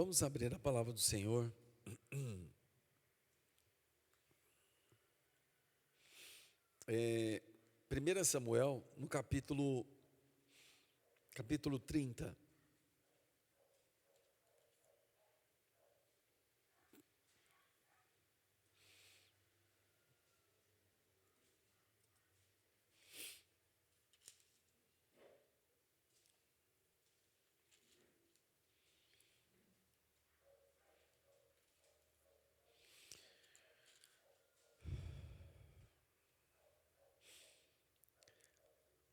Vamos abrir a palavra do Senhor. 1 Samuel, no capítulo 30.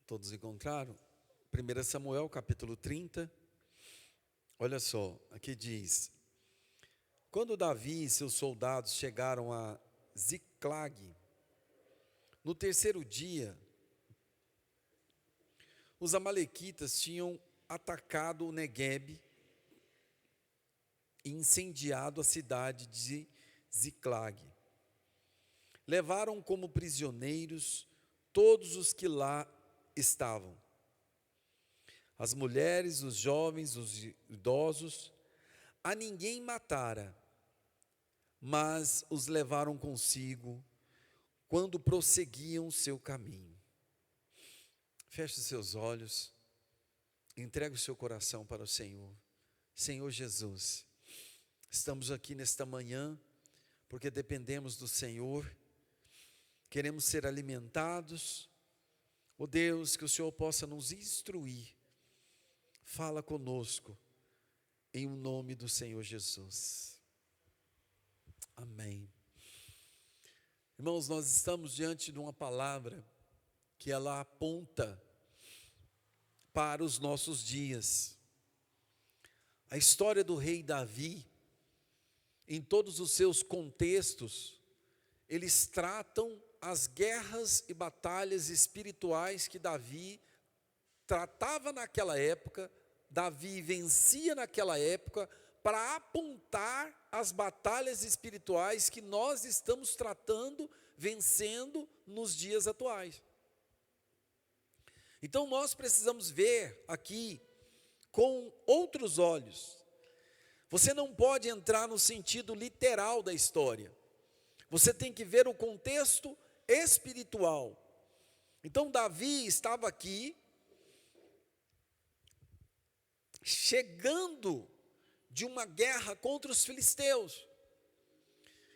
Todos encontraram? 1 Samuel, capítulo 30. Olha só, aqui diz: quando Davi e seus soldados chegaram a Ziclag, no terceiro dia, os amalequitas tinham atacado o Neguebe e incendiado a cidade de Ziclag. Levaram como prisioneiros todos os que lá estavam, as mulheres, os jovens, os idosos. A ninguém matara, mas os levaram consigo quando prosseguiam seu caminho. Feche os seus olhos, entregue o seu coração para o Senhor. Senhor Jesus, estamos aqui nesta manhã porque dependemos do Senhor, queremos ser alimentados. Ó Deus, que o Senhor possa nos instruir. Fala conosco, em nome do Senhor Jesus. Amém. Irmãos, nós estamos diante de uma palavra que ela aponta para os nossos dias. A história do rei Davi, em todos os seus contextos, eles tratam as guerras e batalhas espirituais que Davi tratava naquela época, Davi vencia naquela época, para apontar as batalhas espirituais que nós estamos tratando, vencendo nos dias atuais. Então nós precisamos ver aqui com outros olhos. Você não pode entrar no sentido literal da história. Você tem que ver o contexto espiritual. Então Davi estava aqui, chegando de uma guerra contra os filisteus.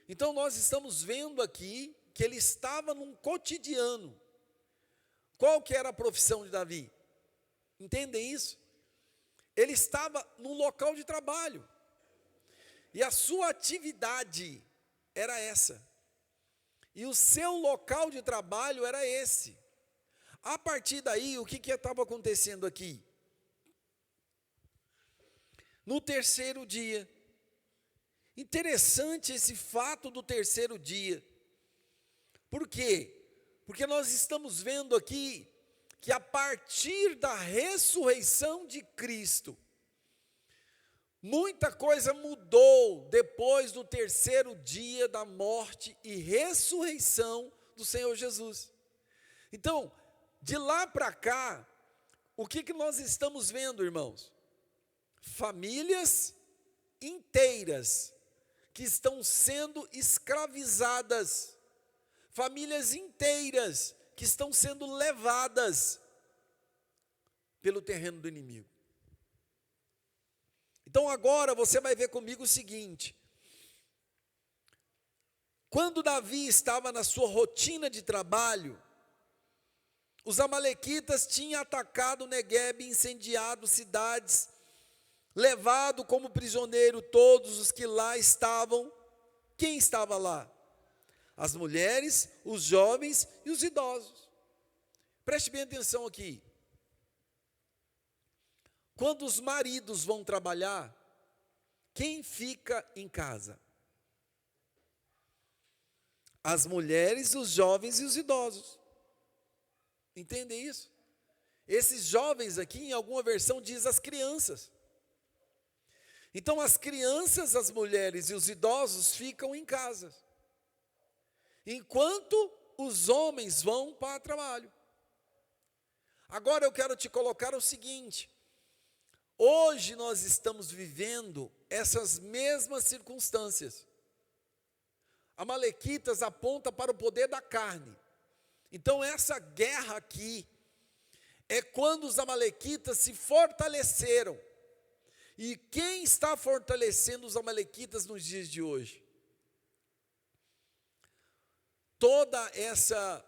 Então nós estamos vendo aqui que ele estava num cotidiano. Qual que era a profissão de Davi? Entendem isso? Ele estava num local de trabalho. E a sua atividade era essa. E o seu local de trabalho era esse. A partir daí, o que estava acontecendo aqui? No terceiro dia. Interessante esse fato do terceiro dia. Por quê? Porque nós estamos vendo aqui que a partir da ressurreição de Cristo, muita coisa mudou depois do terceiro dia da morte e ressurreição do Senhor Jesus. Então, de lá para cá, o que nós estamos vendo, irmãos? Famílias inteiras que estão sendo escravizadas, famílias inteiras que estão sendo levadas pelo terreno do inimigo. Então agora você vai ver comigo o seguinte: quando Davi estava na sua rotina de trabalho, os amalequitas tinham atacado Neguebe, incendiado cidades, levado como prisioneiro todos os que lá estavam. Quem estava lá? As mulheres, os jovens e os idosos. Preste bem atenção aqui. Quando os maridos vão trabalhar, quem fica em casa? As mulheres, os jovens e os idosos. Entendem isso? Esses jovens aqui, em alguma versão, diz as crianças. Então as crianças, as mulheres e os idosos ficam em casa, enquanto os homens vão para o trabalho. Agora eu quero te colocar o seguinte: hoje nós estamos vivendo essas mesmas circunstâncias. Amalequitas aponta para o poder da carne. Então essa guerra aqui é quando os amalequitas se fortaleceram. E quem está fortalecendo os amalequitas nos dias de hoje? Toda essa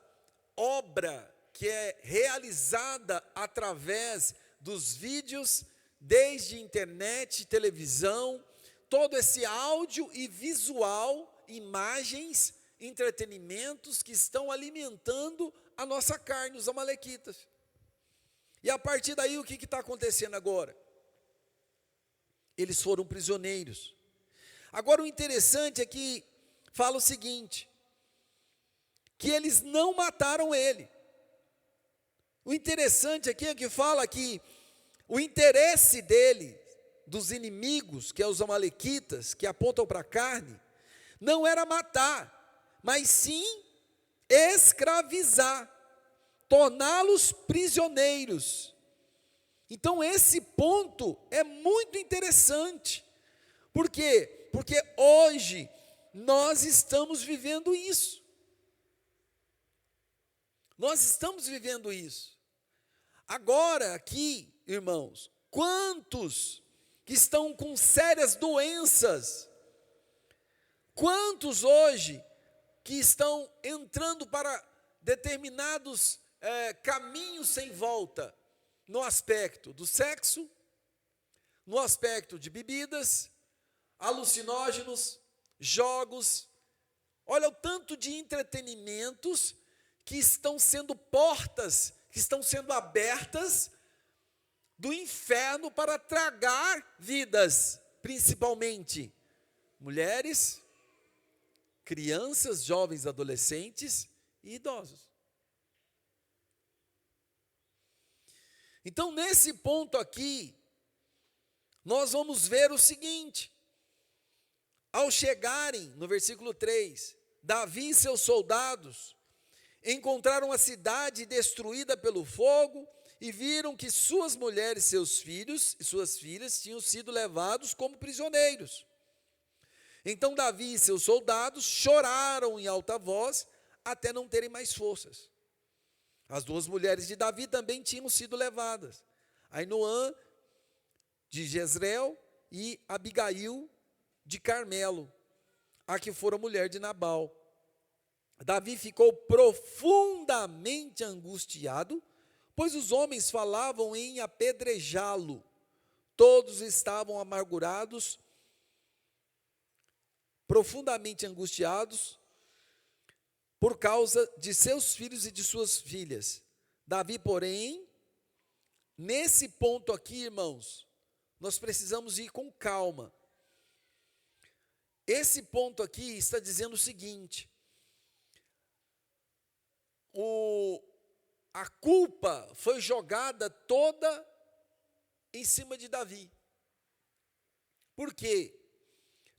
obra que é realizada através dos vídeos, desde internet, televisão, todo esse áudio e visual, imagens, entretenimentos que estão alimentando a nossa carne, os amalequitas. E a partir daí o que está acontecendo agora? Eles foram prisioneiros. Agora o interessante é que fala o seguinte, que eles não mataram ele. O interessante aqui é que fala que o interesse dele, dos inimigos, que é os amalequitas, que apontam para a carne, não era matar, mas sim escravizar, torná-los prisioneiros. Então esse ponto é muito interessante. Por quê? Porque hoje nós estamos vivendo isso. Nós estamos vivendo isso. Agora aqui, irmãos, quantos que estão com sérias doenças, quantos hoje que estão entrando para determinados caminhos sem volta, no aspecto do sexo, no aspecto de bebidas, alucinógenos, jogos, olha o tanto de entretenimentos que estão sendo portas, que estão sendo abertas do inferno para tragar vidas, principalmente mulheres, crianças, jovens, adolescentes e idosos. Então, nesse ponto aqui, nós vamos ver o seguinte: ao chegarem, no versículo 3, Davi e seus soldados encontraram a cidade destruída pelo fogo e viram que suas mulheres, seus filhos e suas filhas tinham sido levados como prisioneiros. Então Davi e seus soldados choraram em alta voz até não terem mais forças. As duas mulheres de Davi também tinham sido levadas, Ainoã de Jezreel e Abigail de Carmelo, a que fora mulher de Nabal. Davi ficou profundamente angustiado, pois os homens falavam em apedrejá-lo. Todos estavam amargurados, profundamente angustiados, por causa de seus filhos e de suas filhas. Davi, porém, nesse ponto aqui, irmãos, nós precisamos ir com calma. Esse ponto aqui está dizendo o seguinte: a culpa foi jogada toda em cima de Davi. Por quê?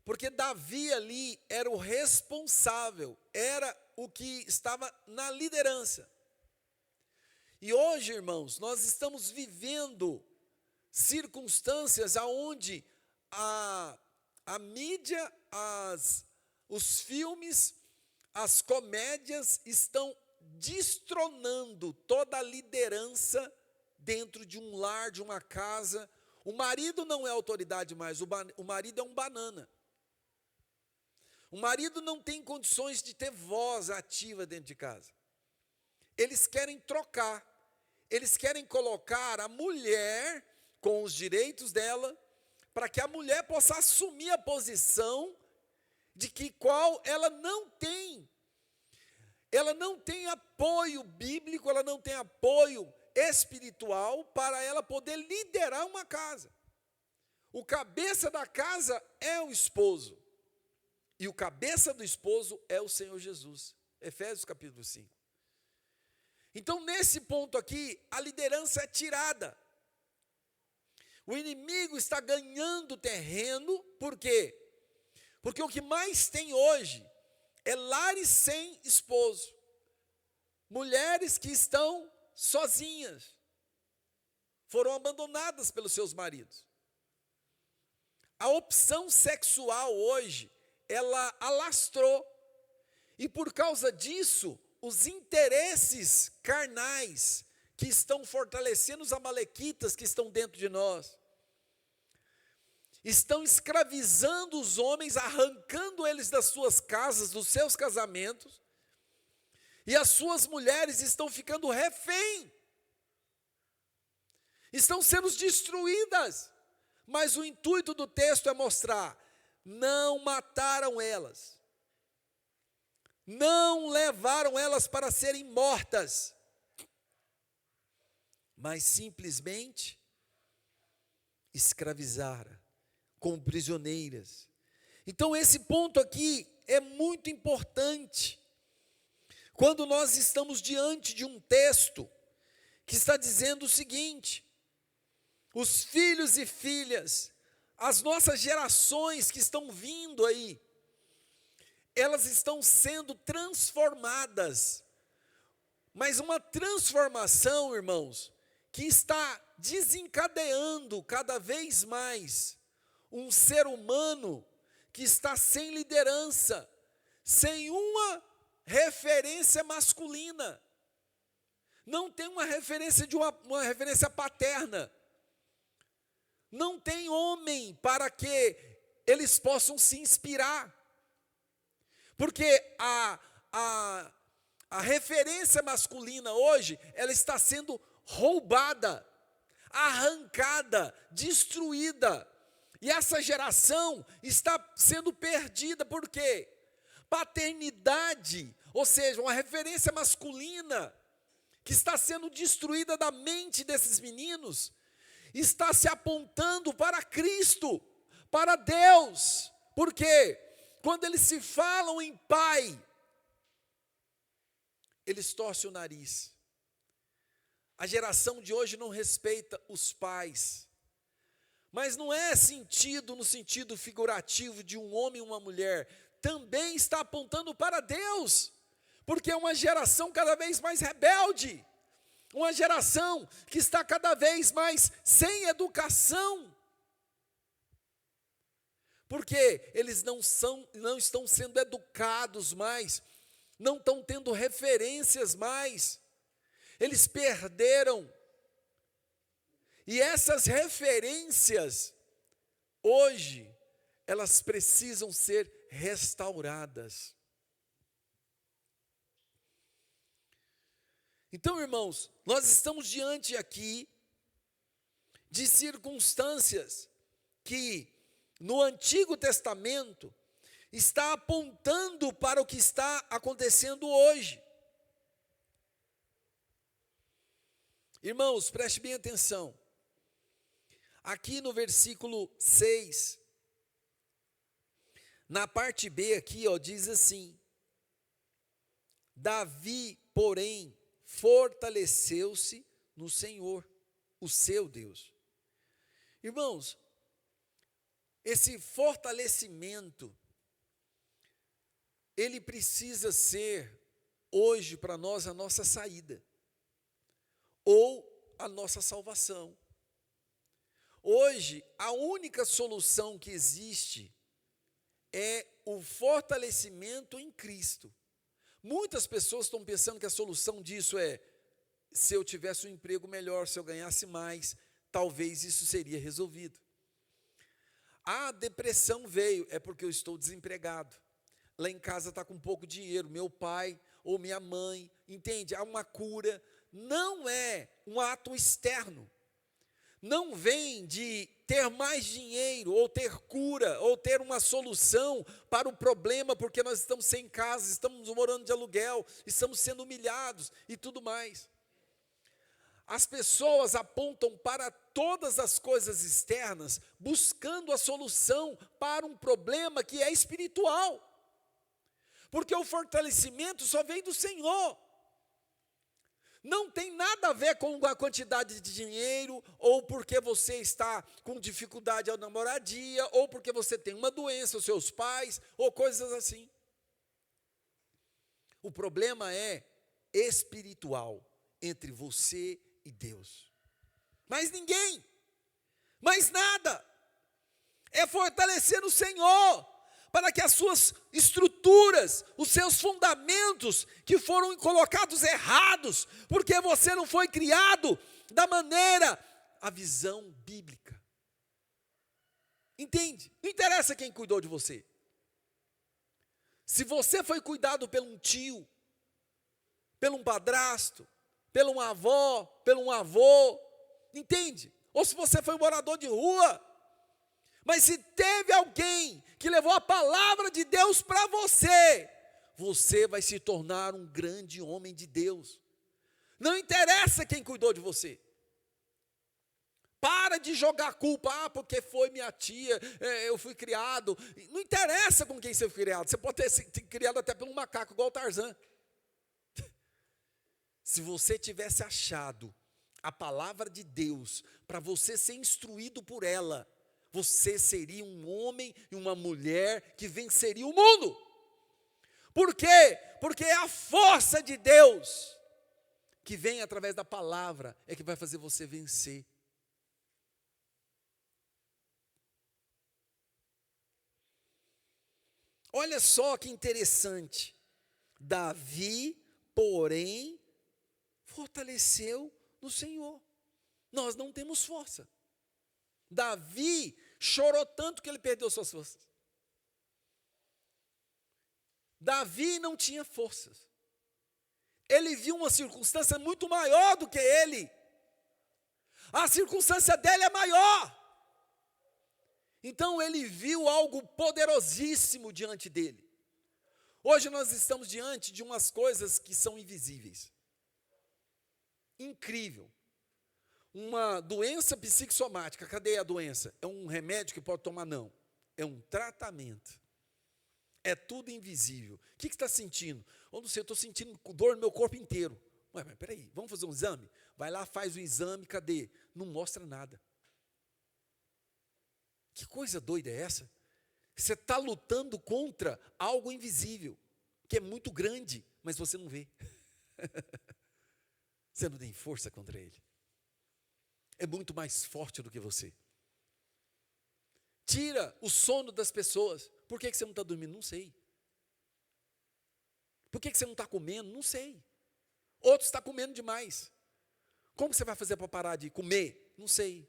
Porque Davi ali era o responsável, era o que estava na liderança. E hoje, irmãos, nós estamos vivendo circunstâncias onde a mídia, os filmes, as comédias estão destronando toda a liderança dentro de um lar, de uma casa. O marido não é autoridade mais, o marido é um banana. O marido não tem condições de ter voz ativa dentro de casa. Eles querem trocar, eles querem colocar a mulher com os direitos dela, para que a mulher possa assumir a posição de que qual ela não tem apoio bíblico, ela não tem apoio espiritual para ela poder liderar uma casa. O cabeça da casa é o esposo, e o cabeça do esposo é o Senhor Jesus. Efésios capítulo 5. Então, nesse ponto aqui, a liderança é tirada. O inimigo está ganhando terreno, por quê? Porque o que mais tem hoje é lares sem esposo, mulheres que estão sozinhas, foram abandonadas pelos seus maridos. A opção sexual hoje, ela alastrou, e por causa disso, os interesses carnais que estão fortalecendo os amalequitas que estão dentro de nós, estão escravizando os homens, arrancando eles das suas casas, dos seus casamentos, e as suas mulheres estão ficando refém, estão sendo destruídas. Mas o intuito do texto é mostrar: não mataram elas, não levaram elas para serem mortas, mas simplesmente escravizaram como prisioneiras. Então esse ponto aqui é muito importante, quando nós estamos diante de um texto que está dizendo o seguinte: os filhos e filhas, as nossas gerações que estão vindo aí, elas estão sendo transformadas, mas uma transformação, irmãos, que está desencadeando cada vez mais um ser humano que está sem liderança, sem uma referência masculina, não tem uma referência uma referência paterna, não tem homem para que eles possam se inspirar, porque a referência masculina hoje, ela está sendo roubada, arrancada, destruída, e essa geração está sendo perdida. Por quê? Paternidade, ou seja, uma referência masculina, que está sendo destruída da mente desses meninos, está se apontando para Cristo, para Deus. Por quê? Quando eles se falam em pai, eles torcem o nariz. A geração de hoje não respeita os pais, mas não é no sentido figurativo de um homem e uma mulher, também está apontando para Deus, porque é uma geração cada vez mais rebelde, uma geração que está cada vez mais sem educação, porque eles não estão sendo educados mais, não estão tendo referências mais, eles perderam. E essas referências, hoje, elas precisam ser restauradas. Então, irmãos, nós estamos diante aqui de circunstâncias que no Antigo Testamento está apontando para o que está acontecendo hoje. Irmãos, preste bem atenção. Aqui no versículo 6, na parte B aqui, diz assim: Davi, porém, fortaleceu-se no Senhor, o seu Deus. Irmãos, esse fortalecimento, ele precisa ser, hoje, para nós, a nossa saída, ou a nossa salvação. Hoje, a única solução que existe é o fortalecimento em Cristo. Muitas pessoas estão pensando que a solução disso é: se eu tivesse um emprego melhor, se eu ganhasse mais, talvez isso seria resolvido. A depressão veio, é porque eu estou desempregado. Lá em casa está com pouco dinheiro, meu pai ou minha mãe, entende? Há uma cura. Não é um ato externo. Não vem de ter mais dinheiro, ou ter cura, ou ter uma solução para o problema, porque nós estamos sem casa, estamos morando de aluguel, estamos sendo humilhados e tudo mais. As pessoas apontam para todas as coisas externas, buscando a solução para um problema que é espiritual, porque o fortalecimento só vem do Senhor. Não tem nada a ver com a quantidade de dinheiro, ou porque você está com dificuldade na moradia, ou porque você tem uma doença, os seus pais, ou coisas assim. O problema é espiritual, entre você e Deus. mais ninguém, mais nada. É fortalecer no Senhor, para que as suas estruturas, os seus fundamentos que foram colocados errados, porque você não foi criado da maneira, a visão bíblica. Entende? Não interessa quem cuidou de você. Se você foi cuidado por um tio, por um padrasto, por uma avó, por um avô, entende? Ou se você foi um morador de rua, mas se teve alguém que levou a palavra de Deus para você, você vai se tornar um grande homem de Deus. Não interessa quem cuidou de você. Para de jogar a culpa, porque foi minha tia, eu fui criado. Não interessa com quem você foi criado. Você pode ter sido criado até por um macaco, igual o Tarzan. Se você tivesse achado a palavra de Deus, para você ser instruído por ela, você seria um homem e uma mulher que venceria o mundo. Por quê? Porque é a força de Deus que vem através da palavra é que vai fazer você vencer. Olha só que interessante. Davi, porém, fortaleceu no Senhor. Nós não temos força. Davi chorou tanto que ele perdeu suas forças. Davi não tinha forças. Ele viu uma circunstância muito maior do que ele. A circunstância dele é maior. Então ele viu algo poderosíssimo diante dele. Hoje nós estamos diante de umas coisas que são invisíveis. Incrível. Uma doença psicossomática, cadê a doença? É um remédio que pode tomar? Não. É um tratamento. É tudo invisível. O que você está sentindo? Eu não sei, eu estou sentindo dor no meu corpo inteiro. Ué, mas peraí, vamos fazer um exame? Vai lá, faz o exame, cadê? Não mostra nada. Que coisa doida é essa? Você está lutando contra algo invisível, que é muito grande, mas você não vê. Você não tem força contra ele. É muito mais forte do que você. Tira o sono das pessoas. Por que você não está dormindo? Não sei. Por que você não está comendo? Não sei. Outros estão comendo demais. Como você vai fazer para parar de comer? Não sei.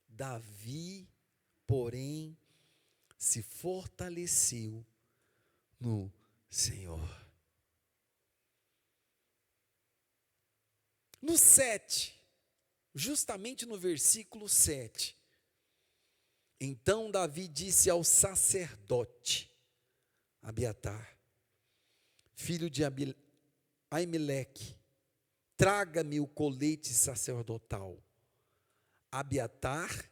Davi, porém, se fortaleceu no Senhor. No 7, justamente no versículo 7, então Davi disse ao sacerdote Abiatar, filho de Aimeleque, traga-me o colete sacerdotal. Abiatar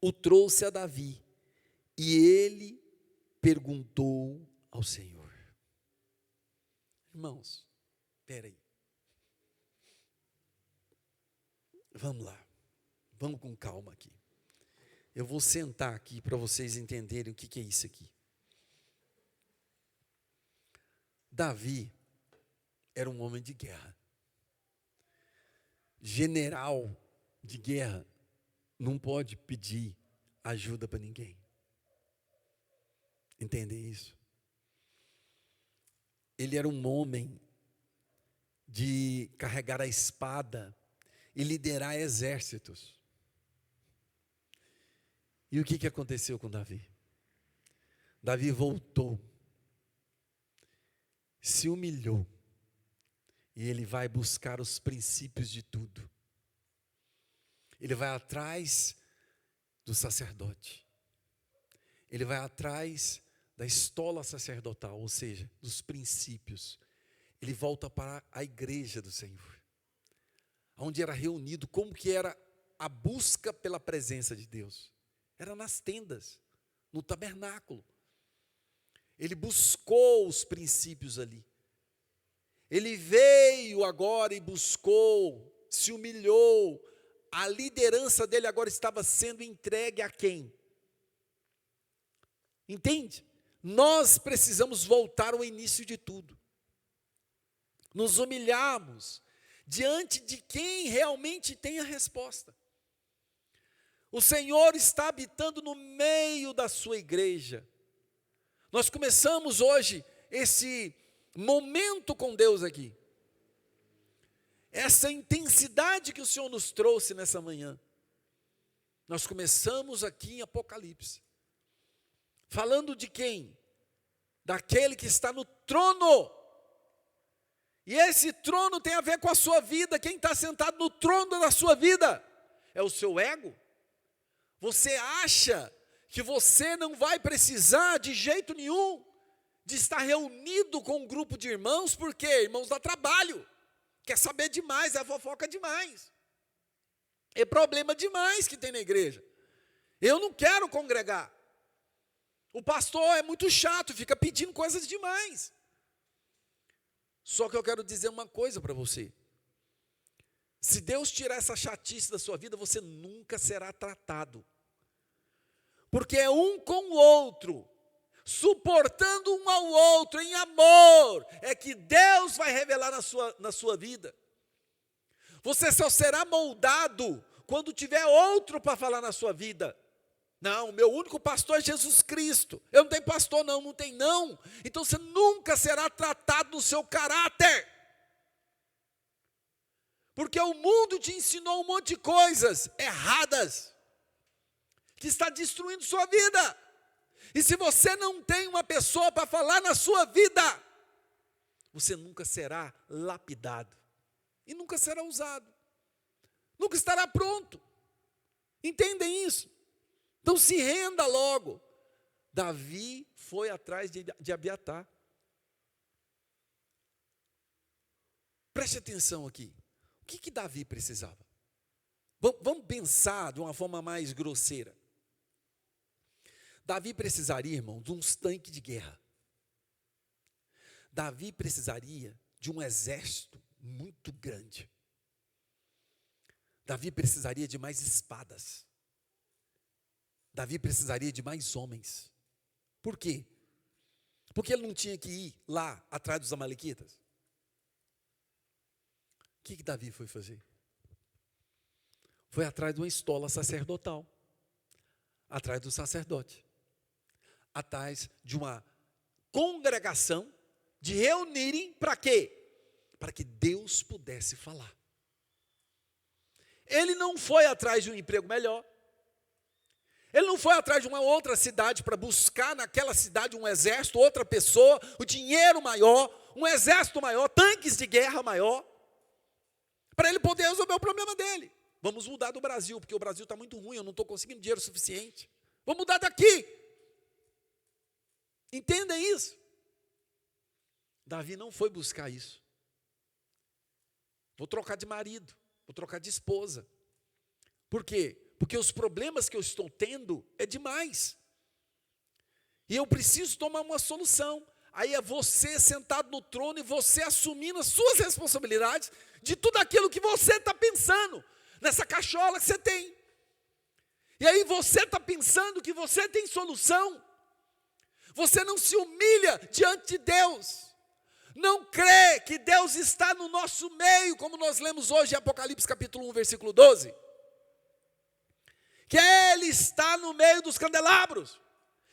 o trouxe a Davi, e ele perguntou ao Senhor. Irmãos, espera aí. Vamos lá, vamos com calma aqui. Eu vou sentar aqui para vocês entenderem o que é isso aqui. Davi era um homem de guerra. General de guerra não pode pedir ajuda para ninguém. Entendem isso? Ele era um homem de carregar a espada e liderar exércitos. E o que aconteceu com Davi? Davi voltou, se humilhou, e ele vai buscar os princípios de tudo. Ele vai atrás do sacerdote. Ele vai atrás da estola sacerdotal, ou seja, dos princípios. Ele volta para a igreja do Senhor, onde era reunido. Como que era a busca pela presença de Deus? Era nas tendas, no tabernáculo. Ele buscou os princípios ali. Ele veio agora e buscou, se humilhou. A liderança dele agora estava sendo entregue a quem? Entende? Nós precisamos voltar ao início de tudo. nos humilharmos diante de quem realmente tem a resposta. O Senhor está habitando no meio da sua igreja. Nós começamos hoje esse momento com Deus aqui. Essa intensidade que o Senhor nos trouxe nessa manhã. Nós começamos aqui em Apocalipse. Falando de quem? Daquele que está no trono. E esse trono tem a ver com a sua vida. Quem está sentado no trono da sua vida? É o seu ego? Você acha que você não vai precisar de jeito nenhum de estar reunido com um grupo de irmãos, porque irmãos dá trabalho, quer saber demais, é fofoca demais, é problema demais que tem na igreja. Eu não quero congregar. O pastor é muito chato, fica pedindo coisas demais. Só que eu quero dizer uma coisa para você. Se Deus tirar essa chatice da sua vida, você nunca será tratado. Porque é um com o outro, suportando um ao outro em amor, é que Deus vai revelar na sua vida. Você só será moldado quando tiver outro para falar na sua vida. Não, o meu único pastor é Jesus Cristo. Eu não tenho pastor não, não tem não. Então você nunca será tratado no seu caráter. Porque o mundo te ensinou um monte de coisas erradas, que está destruindo sua vida. E se você não tem uma pessoa para falar na sua vida, você nunca será lapidado. E nunca será usado. Nunca estará pronto. Entendem isso? Então se renda logo. Davi foi atrás de Abiatar. Preste atenção aqui. O que Davi precisava? Vamos pensar de uma forma mais grosseira. Davi precisaria, irmão, de uns tanques de guerra. Davi precisaria de um exército muito grande. Davi precisaria de mais espadas. Davi precisaria de mais homens. Por quê? Porque ele não tinha que ir lá atrás dos amalequitas. O que Davi foi fazer? Foi atrás de uma estola sacerdotal. Atrás do sacerdote. Atrás de uma congregação, de reunirem para quê? Para que Deus pudesse falar. Ele não foi atrás de um emprego melhor. Ele não foi atrás de uma outra cidade para buscar naquela cidade um exército, outra pessoa, o dinheiro maior, um exército maior, tanques de guerra maior, para ele poder resolver o problema dele. Vamos mudar do Brasil, porque o Brasil está muito ruim, eu não estou conseguindo dinheiro suficiente. Vamos mudar daqui. Entendem isso? Davi não foi buscar isso. Vou trocar de marido, vou trocar de esposa. Por quê? Porque os problemas que eu estou tendo é demais. E eu preciso tomar uma solução. Aí é você sentado no trono e você assumindo as suas responsabilidades de tudo aquilo que você está pensando, nessa cachola que você tem. E aí você está pensando que você tem solução. Você não se humilha diante de Deus. Não crê que Deus está no nosso meio, como nós lemos hoje em Apocalipse capítulo 1, versículo 12. Que Ele está no meio dos candelabros.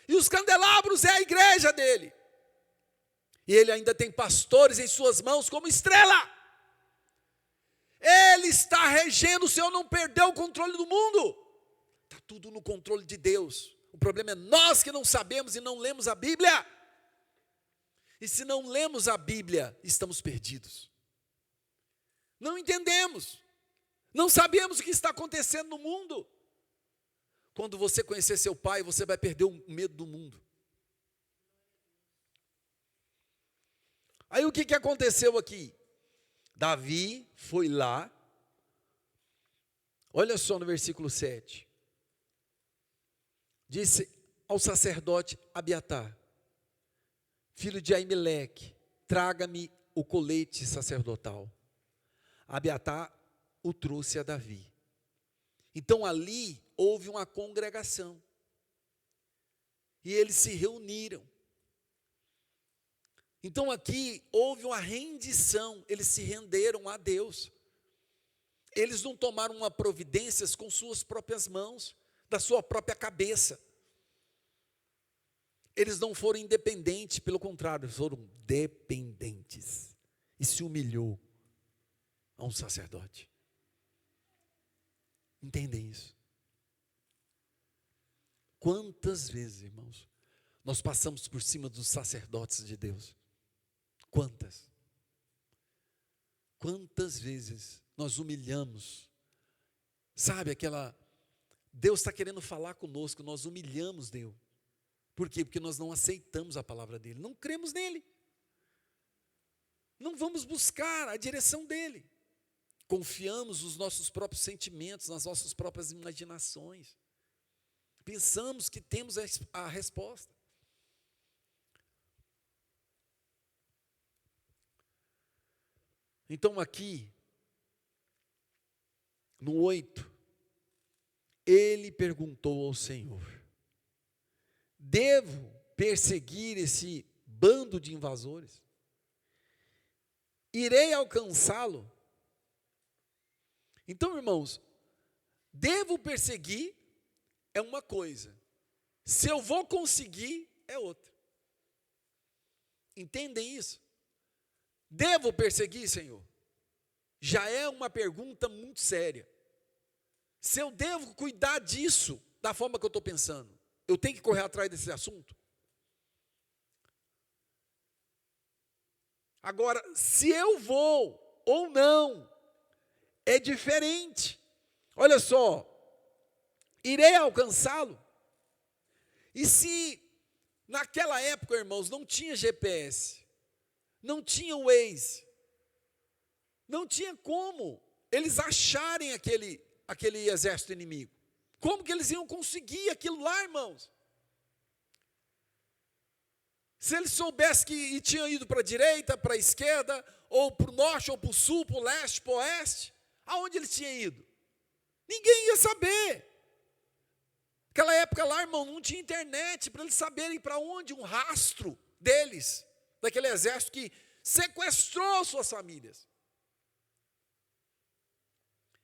E os candelabros é a igreja dele. E Ele ainda tem pastores em suas mãos como estrela. Ele está regendo, o Senhor não perdeu o controle do mundo. Está tudo no controle de Deus. O problema é nós que não sabemos e não lemos a Bíblia. E se não lemos a Bíblia, estamos perdidos. Não entendemos. Não sabemos o que está acontecendo no mundo. Quando você conhecer seu pai, você vai perder o medo do mundo. Aí o que aconteceu aqui? Davi foi lá. Olha só no versículo 7. Disse ao sacerdote Abiatar, filho de Aimeleque, traga-me o colete sacerdotal. Abiatar o trouxe a Davi. Então ali houve uma congregação. E eles se reuniram. Então aqui houve uma rendição, eles se renderam a Deus. Eles não tomaram uma providências com suas próprias mãos, da sua própria cabeça. Eles não foram independentes, pelo contrário, foram dependentes. E se humilhou a um sacerdote. Entendem isso? Quantas vezes, irmãos, nós passamos por cima dos sacerdotes de Deus? Quantas? Quantas vezes nós humilhamos? Sabe aquela... Deus está querendo falar conosco, nós humilhamos Deus. Por quê? Porque nós não aceitamos a palavra dele, não cremos nele. Não vamos buscar a direção dele. Confiamos nos nossos próprios sentimentos, nas nossas próprias imaginações. Pensamos que temos a resposta. Então aqui, no 8, ele perguntou ao Senhor: devo perseguir esse bando de invasores? Irei alcançá-lo? Então, irmãos, devo perseguir é uma coisa, se eu vou conseguir é outra. Entendem isso? Devo perseguir, Senhor? Já é uma pergunta muito séria. Se eu devo cuidar disso da forma que eu estou pensando, eu tenho que correr atrás desse assunto? Agora, se eu vou ou não, é diferente. Olha só, irei alcançá-lo? E se naquela época, irmãos, não tinha GPS, não tinha Waze, não tinha como eles acharem aquele exército inimigo? Como que eles iam conseguir aquilo lá, irmãos? Se eles soubessem que tinham ido para a direita, para a esquerda, ou para o norte, ou para o sul, para o leste, para o oeste, aonde eles tinham ido? Ninguém ia saber. Naquela época lá, irmão, não tinha internet para eles saberem para onde, um rastro deles, daquele exército que sequestrou suas famílias.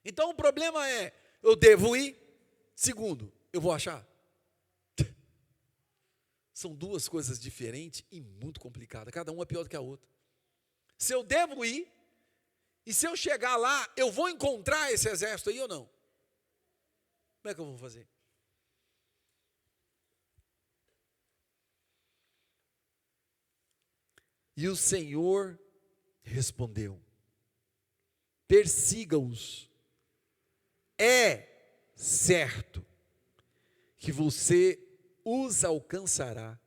Então o problema é, eu devo ir? Segundo, eu vou achar? São duas coisas diferentes e muito complicadas, cada uma é pior do que a outra. Se eu devo ir, e se eu chegar lá, eu vou encontrar esse exército aí ou não? Como é que eu vou fazer? E o Senhor respondeu: persiga-os. É certo que você os alcançará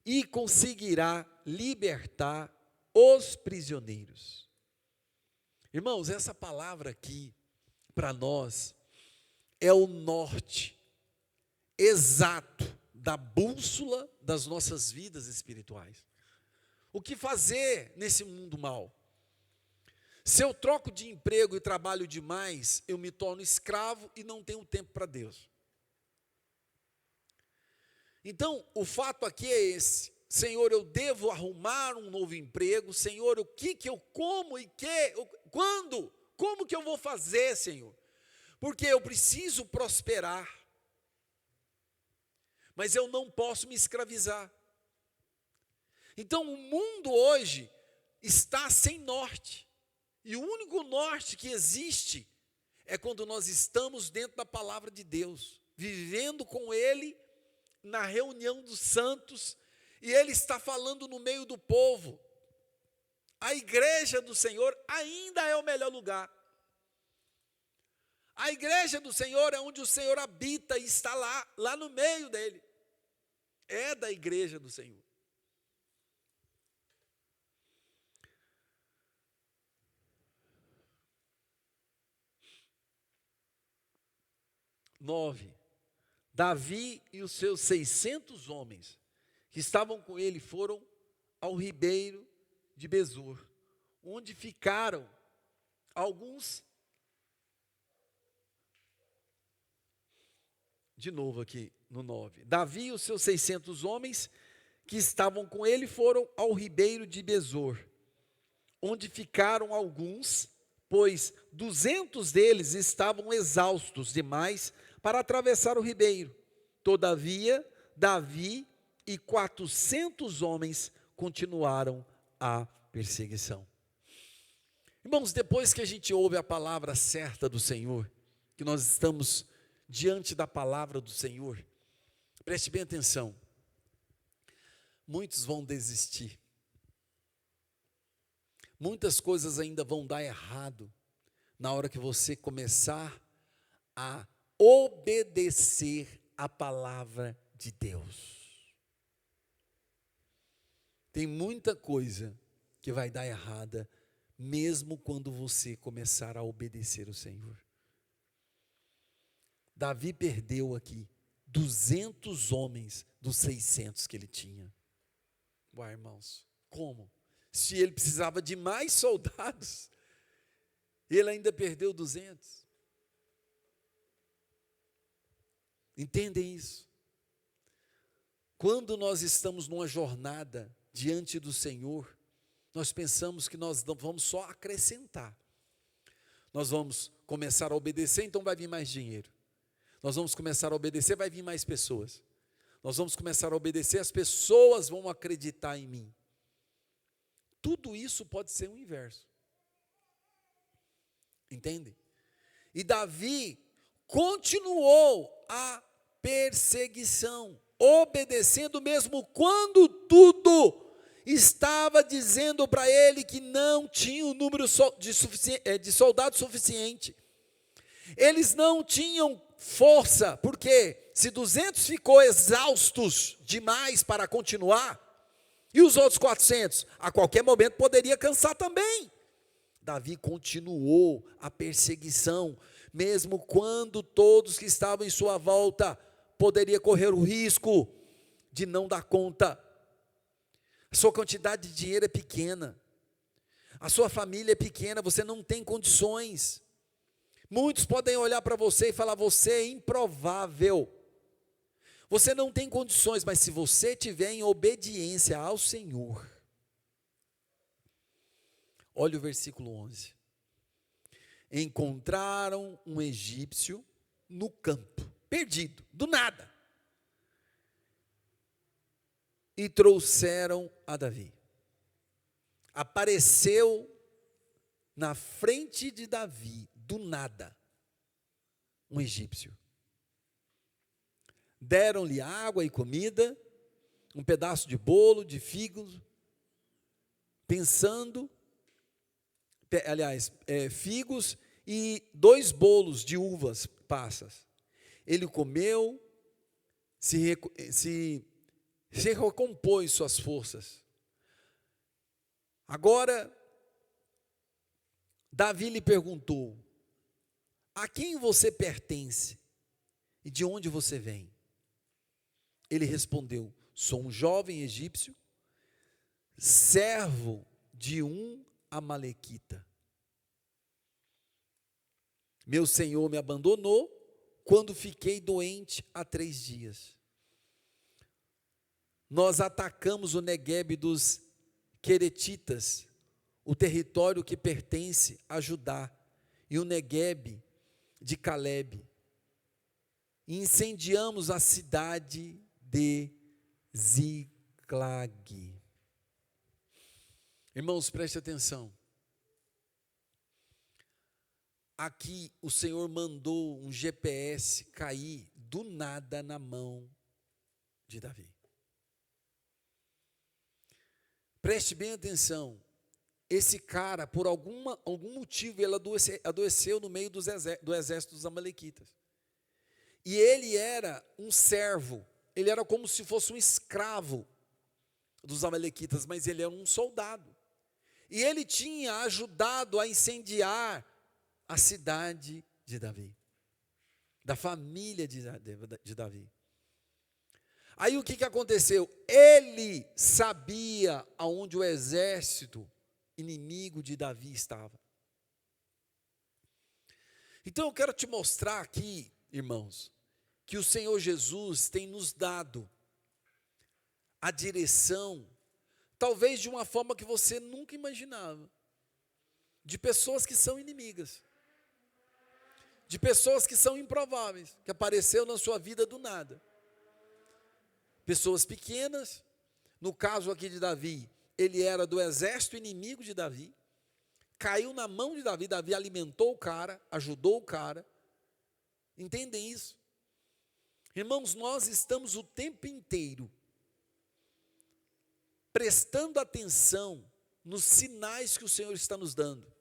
e conseguirá libertar os prisioneiros. Irmãos, essa palavra aqui, para nós, é o norte exato da bússola das nossas vidas espirituais. O que fazer nesse mundo mal? Se eu troco de emprego e trabalho demais, eu me torno escravo e não tenho tempo para Deus. Então, o fato aqui é esse: Senhor, eu devo arrumar um novo emprego. Senhor, o que eu como e quando? Como que eu vou fazer, Senhor? Porque eu preciso prosperar. Mas eu não posso me escravizar. Então, o mundo hoje está sem norte. E o único norte que existe é quando nós estamos dentro da palavra de Deus, vivendo com Ele na reunião dos santos, e Ele está falando no meio do povo. A igreja do Senhor ainda é o melhor lugar. A igreja do Senhor é onde o Senhor habita e está lá no meio dele. É da igreja do Senhor. Nove. Davi e os seus 600 homens que estavam com ele foram ao ribeiro de Besor, onde ficaram alguns. De novo aqui no 9. Davi e os seus 600 homens que estavam com ele foram ao ribeiro de Besor, onde ficaram alguns, pois 200 deles estavam exaustos demais para atravessar o ribeiro. Todavia, Davi e 400 homens continuaram a perseguição. Irmãos, depois que a gente ouve a palavra certa do Senhor, que nós estamos diante da palavra do Senhor, preste bem atenção, muitos vão desistir, muitas coisas ainda vão dar errado, na hora que você começar a obedecer a palavra de Deus. Tem muita coisa que vai dar errada, mesmo quando você começar a obedecer o Senhor. Davi perdeu aqui 200 homens dos 600 que ele tinha. Uai, irmãos, como? Se ele precisava de mais soldados, ele ainda perdeu 200. Entendem isso? Quando nós estamos numa jornada diante do Senhor, nós pensamos que nós vamos só acrescentar. Nós vamos começar a obedecer, então vai vir mais dinheiro. Nós vamos começar a obedecer, vai vir mais pessoas. Nós vamos começar a obedecer, as pessoas vão acreditar em mim. Tudo isso pode ser o inverso. Entende? E Davi continuou a perseguição, obedecendo mesmo quando tudo estava dizendo para ele que não tinha o número de soldados suficiente. Eles não tinham força, porque se 200 ficou exaustos demais para continuar, e os outros 400, a qualquer momento poderia cansar também. Davi continuou a perseguição, mesmo quando todos que estavam em sua volta poderia correr o risco de não dar conta. A sua quantidade de dinheiro é pequena, a sua família é pequena, você não tem condições. Muitos podem olhar para você e falar, você é improvável, você não tem condições, mas se você tiver em obediência ao Senhor, olha o versículo 11, encontraram um egípcio no campo, perdido, do nada, e trouxeram a Davi. Apareceu na frente de Davi, do nada, um egípcio. Deram-lhe água e comida, um pedaço de bolo, de figos, figos e 2 bolos de uvas passas. Ele comeu, se recompôs suas forças. Agora, Davi lhe perguntou, a quem você pertence e de onde você vem? Ele respondeu, sou um jovem egípcio, servo de um amalequita. Meu senhor me abandonou quando fiquei doente há 3 dias. Nós atacamos o Neguebe dos Queretitas, o território que pertence a Judá, e o Neguebe de Calebe, e incendiamos a cidade de Ziclag. Irmãos, preste atenção. Aqui o Senhor mandou um GPS cair do nada na mão de Davi. Preste bem atenção. Esse cara, por algum motivo, ele adoeceu no meio do exército dos amalequitas. E ele era um servo, ele era como se fosse um escravo dos amalequitas, mas ele era um soldado. E ele tinha ajudado a incendiar a cidade de Davi, da família de Davi. Aí o que aconteceu? Ele sabia aonde o exército inimigo de Davi estava. Então eu quero te mostrar aqui, irmãos, que o Senhor Jesus tem nos dado a direção, talvez de uma forma que você nunca imaginava, de pessoas que são inimigas, de pessoas que são improváveis, que apareceu na sua vida do nada. Pessoas pequenas, no caso aqui de Davi, ele era do exército inimigo de Davi, caiu na mão de Davi, Davi alimentou o cara, ajudou o cara. Entendem isso? Irmãos, nós estamos o tempo inteiro prestando atenção nos sinais que o Senhor está nos dando.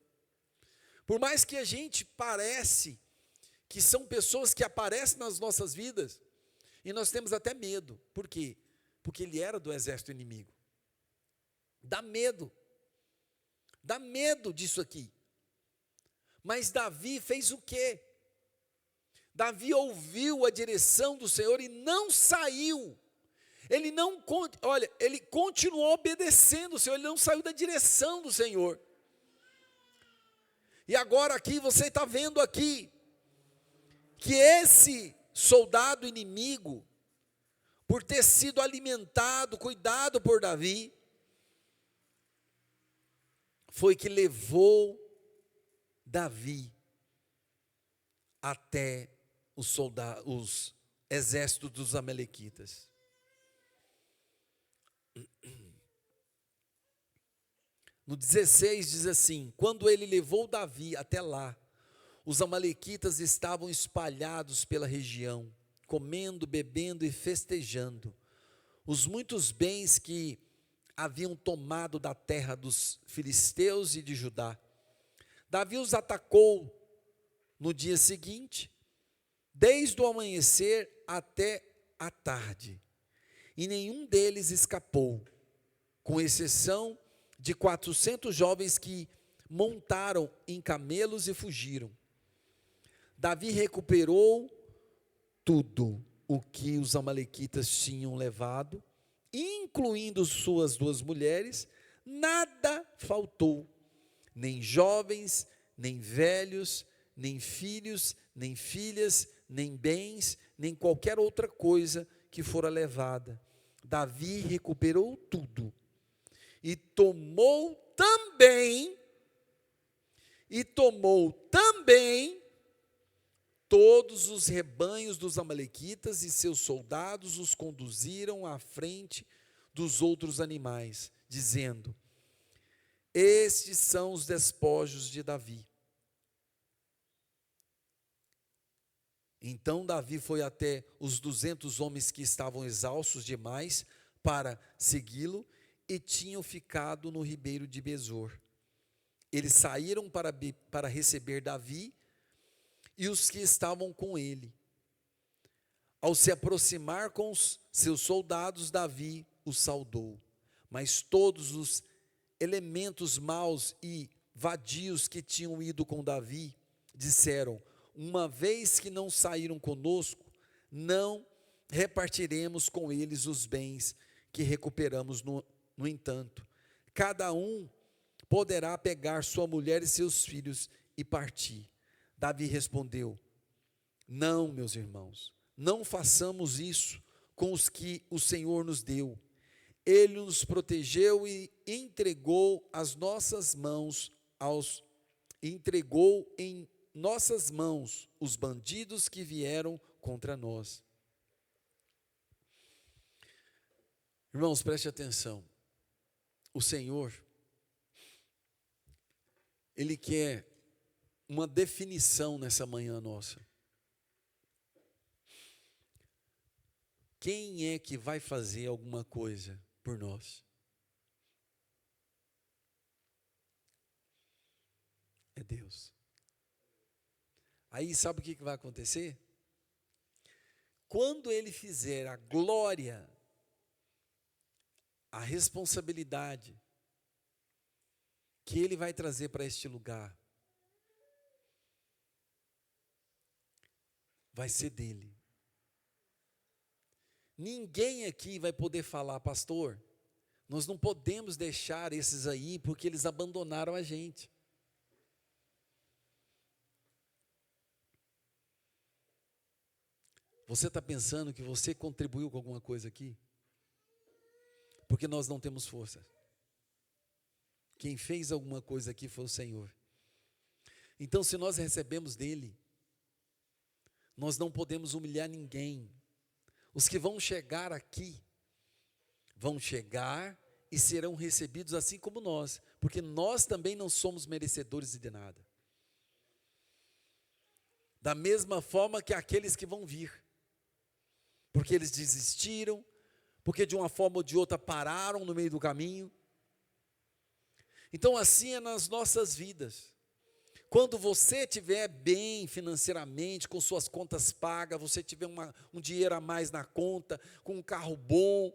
Por mais que a gente parece que são pessoas que aparecem nas nossas vidas, e nós temos até medo. Por quê? Porque ele era do exército inimigo. Dá medo disso aqui. Mas Davi fez o quê? Davi ouviu a direção do Senhor e não saiu. Ele continuou obedecendo o Senhor, ele não saiu da direção do Senhor. E agora aqui, você está vendo aqui, que esse soldado inimigo, por ter sido alimentado, cuidado por Davi, foi que levou Davi até os exércitos dos amalequitas. No 16 diz assim: quando ele levou Davi até lá, os amalequitas estavam espalhados pela região, comendo, bebendo e festejando os muitos bens que haviam tomado da terra dos filisteus e de Judá. Davi os atacou no dia seguinte, desde o amanhecer até a tarde, e nenhum deles escapou, com exceção de 400 jovens que montaram em camelos e fugiram. Davi recuperou tudo o que os amalequitas tinham levado, incluindo suas 2 mulheres, nada faltou, nem jovens, nem velhos, nem filhos, nem filhas, nem bens, nem qualquer outra coisa que fora levada. Davi recuperou tudo e tomou também todos os rebanhos dos amalequitas, e seus soldados os conduziram à frente dos outros animais, dizendo: estes são os despojos de Davi. Então Davi foi até os 200 homens que estavam exaustos demais para segui-lo e tinham ficado no ribeiro de Besor. Eles saíram para receber Davi e os que estavam com ele. Ao se aproximar com os seus soldados, Davi os saudou. Mas todos os elementos maus e vadios que tinham ido com Davi disseram: uma vez que não saíram conosco, não repartiremos com eles os bens que recuperamos. No entanto, cada um poderá pegar sua mulher e seus filhos e partir. Davi respondeu: não, meus irmãos, não façamos isso com os que o Senhor nos deu. Ele nos protegeu e entregou em nossas mãos os bandidos que vieram contra nós. Irmãos, preste atenção. O Senhor, Ele quer uma definição nessa manhã nossa. Quem é que vai fazer alguma coisa por nós? É Deus. Aí sabe o que vai acontecer? Quando Ele fizer a glória, a responsabilidade que Ele vai trazer para este lugar, vai ser dele. Ninguém aqui vai poder falar: pastor, nós não podemos deixar esses aí porque eles abandonaram a gente. Você está pensando que você contribuiu com alguma coisa aqui? porque nós não temos força. Quem fez alguma coisa aqui foi o Senhor. Então, se nós recebemos dele, nós não podemos humilhar ninguém. Os que vão chegar aqui, vão chegar e serão recebidos assim como nós, porque nós também não somos merecedores de nada. Da mesma forma que aqueles que vão vir, porque eles desistiram, porque de uma forma ou de outra pararam no meio do caminho. Então assim é nas nossas vidas. Quando você estiver bem financeiramente, com suas contas pagas, você tiver um dinheiro a mais na conta, com um carro bom,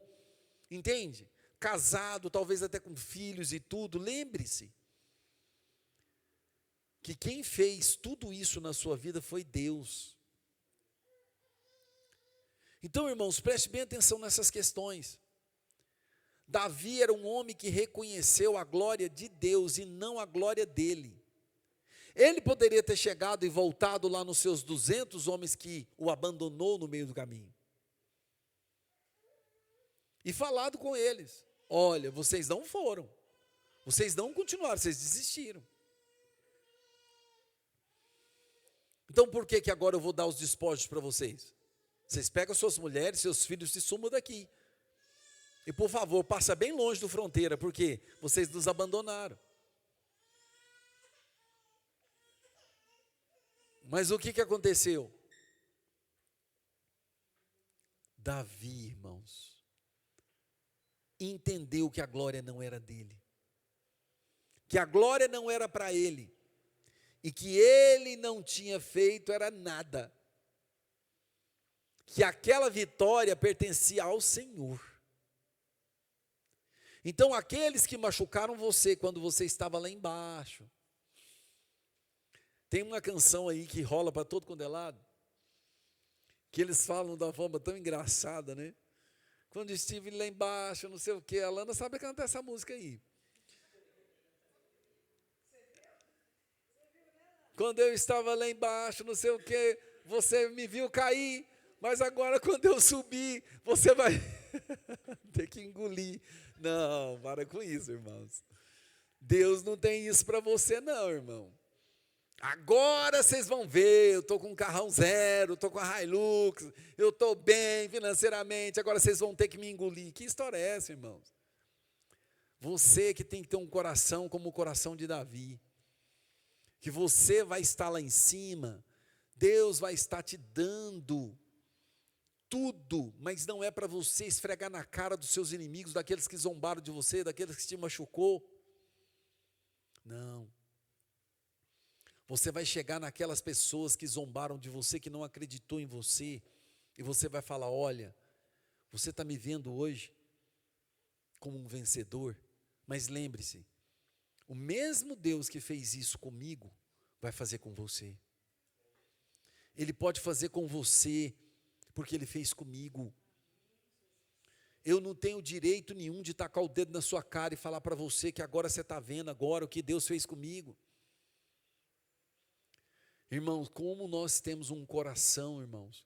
entende? Casado, talvez até com filhos e tudo, lembre-se que quem fez tudo isso na sua vida foi Deus. Então, irmãos, preste bem atenção nessas questões. Davi era um homem que reconheceu a glória de Deus e não a glória dele. Ele poderia ter chegado e voltado lá nos seus 200 homens que o abandonou no meio do caminho. E falado com eles: olha, vocês não foram, vocês não continuaram, vocês desistiram. Então por que agora eu vou dar os despojos para vocês? Vocês pegam suas mulheres, seus filhos e sumam daqui. E por favor, passa bem longe do fronteira, porque vocês nos abandonaram. Mas o que aconteceu? Davi, irmãos, entendeu que a glória não era dele, que a glória não era para ele, e que ele não tinha feito era nada, que aquela vitória pertencia ao Senhor. Então aqueles que machucaram você quando você estava lá embaixo, tem uma canção aí que rola para todo quanto é lado, que eles falam da forma tão engraçada, né? Quando estive lá embaixo, não sei o que, a Lana sabe cantar essa música aí. Quando eu estava lá embaixo, não sei o que, você me viu cair, mas agora quando eu subir, você vai ter que engolir. Não, para com isso, irmãos. Deus não tem isso para você não, irmão. Agora vocês vão ver, eu estou com um carrão zero, estou com a Hilux, eu estou bem financeiramente, agora vocês vão ter que me engolir. Que história é essa, irmãos? Você que tem que ter um coração como o coração de Davi, que você vai estar lá em cima, Deus vai estar te dando tudo, mas não é para você esfregar na cara dos seus inimigos, daqueles que zombaram de você, daqueles que te machucou. Não. Você vai chegar naquelas pessoas que zombaram de você, que não acreditou em você, e você vai falar: olha, você está me vendo hoje como um vencedor, mas lembre-se, o mesmo Deus que fez isso comigo, vai fazer com você. Ele pode fazer com você, porque Ele fez comigo. Eu não tenho direito nenhum de tacar o dedo na sua cara e falar para você que agora você está vendo agora o que Deus fez comigo. Irmãos, como nós temos um coração, irmãos,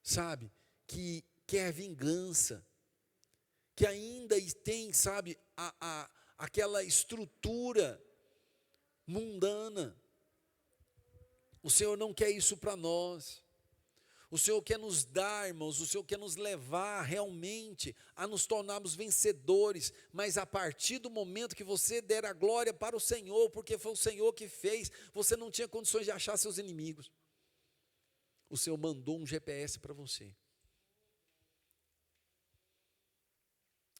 sabe, que quer vingança, que ainda tem, sabe, aquela estrutura mundana. O Senhor não quer isso para nós. O Senhor quer nos dar, irmãos, o Senhor quer nos levar realmente a nos tornarmos vencedores, mas a partir do momento que você der a glória para o Senhor, porque foi o Senhor que fez, você não tinha condições de achar seus inimigos. O Senhor mandou um GPS para você.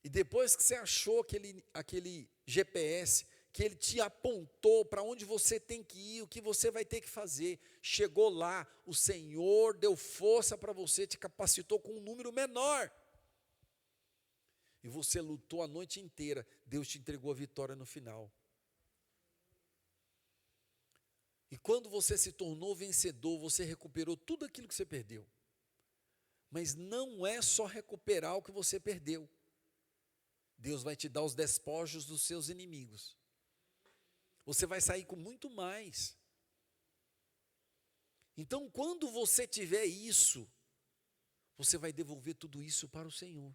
E depois que você achou aquele GPS, que ele te apontou para onde você tem que ir, o que você vai ter que fazer, chegou lá, o Senhor deu força para você, te capacitou com um número menor, e você lutou a noite inteira, Deus te entregou a vitória no final. E quando você se tornou vencedor, você recuperou tudo aquilo que você perdeu. Mas não é só recuperar o que você perdeu. Deus vai te dar os despojos dos seus inimigos. Você vai sair com muito mais. Então, quando você tiver isso, você vai devolver tudo isso para o Senhor.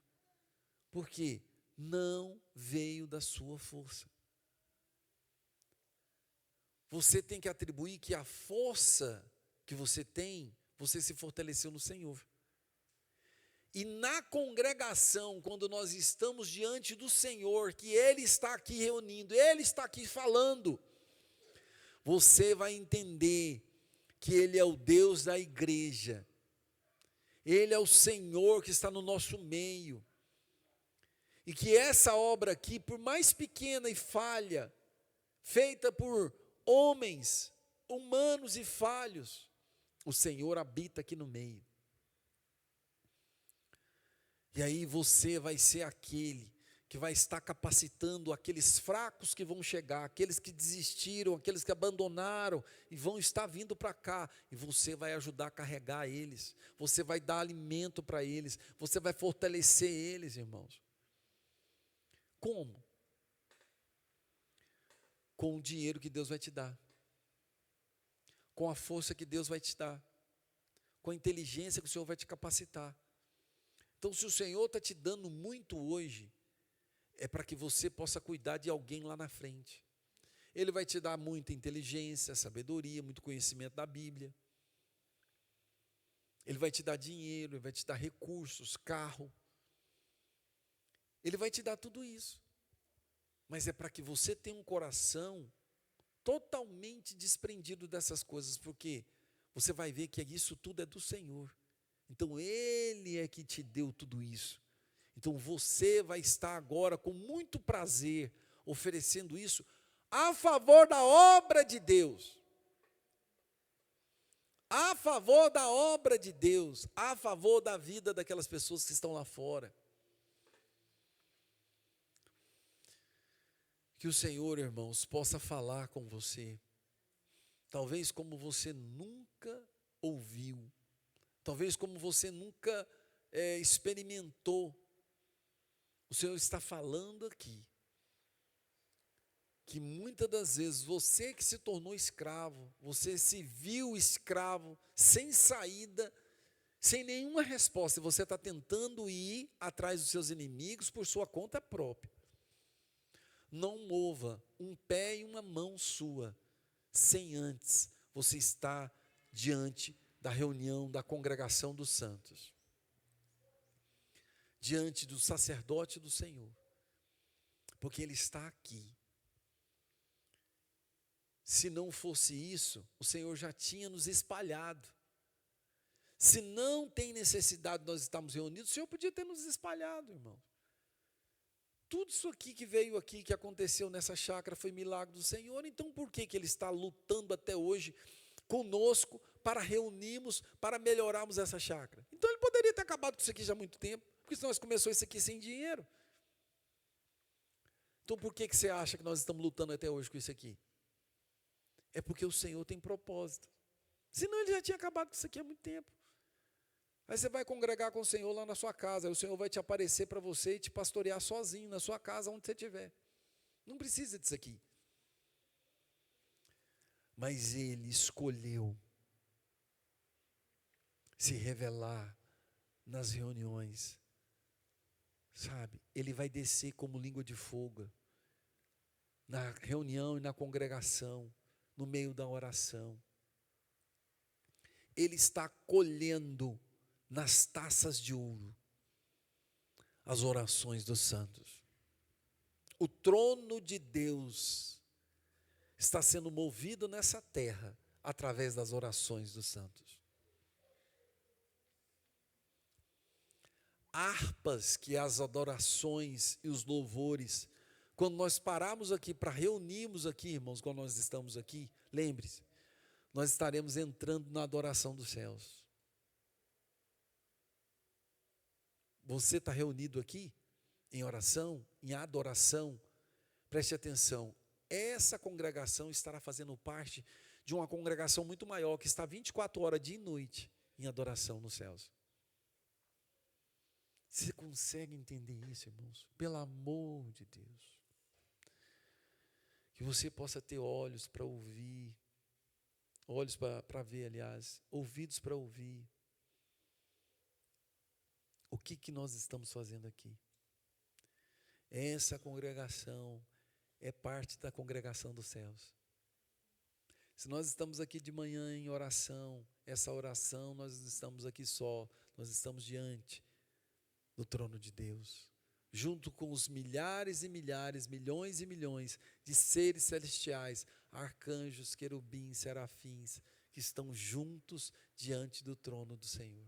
Por quê? não veio da sua força. Você tem que atribuir que a força que você tem, você se fortaleceu no Senhor. E na congregação, quando nós estamos diante do Senhor, que Ele está aqui reunindo, Ele está aqui falando, você vai entender que Ele é o Deus da igreja, Ele é o Senhor que está no nosso meio, e que essa obra aqui, por mais pequena e falha, feita por homens humanos e falhos, o Senhor habita aqui no meio. E aí você vai ser aquele que vai estar capacitando aqueles fracos que vão chegar, aqueles que desistiram, aqueles que abandonaram e vão estar vindo para cá. E você vai ajudar a carregar eles, você vai dar alimento para eles, você vai fortalecer eles, irmãos. Como? Com o dinheiro que Deus vai te dar, com a força que Deus vai te dar, com a inteligência que o Senhor vai te capacitar. Então, se o Senhor está te dando muito hoje, é para que você possa cuidar de alguém lá na frente. Ele vai te dar muita inteligência, sabedoria, muito conhecimento da Bíblia. Ele vai te dar dinheiro, ele vai te dar recursos, carro. Ele vai te dar tudo isso. Mas é para que você tenha um coração totalmente desprendido dessas coisas, porque você vai ver que isso tudo é do Senhor. Então Ele é que te deu tudo isso. Então você vai estar agora com muito prazer oferecendo isso a favor da obra de Deus. A favor da obra de Deus, a favor da vida daquelas pessoas que estão lá fora. Que o Senhor, irmãos, possa falar com você, talvez como você nunca ouviu, talvez como você nunca experimentou. O Senhor está falando aqui, que muitas das vezes você que se tornou escravo, você se viu escravo, sem saída, sem nenhuma resposta, e você está tentando ir atrás dos seus inimigos por sua conta própria. Não mova um pé e uma mão sua, sem antes você estar diante da reunião, da congregação dos santos, diante do sacerdote do Senhor, porque Ele está aqui. Se não fosse isso, o Senhor já tinha nos espalhado. Se não tem necessidade de nós estarmos reunidos, o Senhor podia ter nos espalhado, irmão. Tudo isso aqui que veio aqui, que aconteceu nessa chácara, foi milagre do Senhor. Então por que Ele está lutando até hoje conosco para reunirmos, para melhorarmos essa chácara? Então Ele poderia ter acabado com isso aqui já há muito tempo, porque senão nós começamos isso aqui sem dinheiro. Então por que você acha que nós estamos lutando até hoje com isso aqui? É porque o Senhor tem propósito. Senão Ele já tinha acabado com isso aqui há muito tempo. Aí você vai congregar com o Senhor lá na sua casa, aí o Senhor vai te aparecer para você e te pastorear sozinho, na sua casa, onde você estiver. Não precisa disso aqui. Mas Ele escolheu se revelar nas reuniões, sabe? Ele vai descer como língua de fogo, na reunião e na congregação, no meio da oração. Ele está colhendo nas taças de ouro as orações dos santos. O trono de Deus está sendo movido nessa terra através das orações dos santos. Harpas, que as adorações e os louvores, quando nós pararmos aqui para reunirmos aqui, irmãos, quando nós estamos aqui, lembre-se, nós estaremos entrando na adoração dos céus. Você está reunido aqui em oração, em adoração, preste atenção, essa congregação estará fazendo parte de uma congregação muito maior, que está 24 horas dia e noite em adoração nos céus. Você consegue entender isso, irmãos? Pelo amor de Deus. Que você possa ter olhos para ouvir, olhos para ver, aliás, ouvidos para ouvir. O que nós estamos fazendo aqui? essa congregação é parte da congregação dos céus. Se nós estamos aqui de manhã em oração, essa oração nós não estamos aqui só, nós estamos diante do trono de Deus, junto com os milhares e milhares, milhões e milhões de seres celestiais, arcanjos, querubins, serafins, que estão juntos diante do trono do Senhor.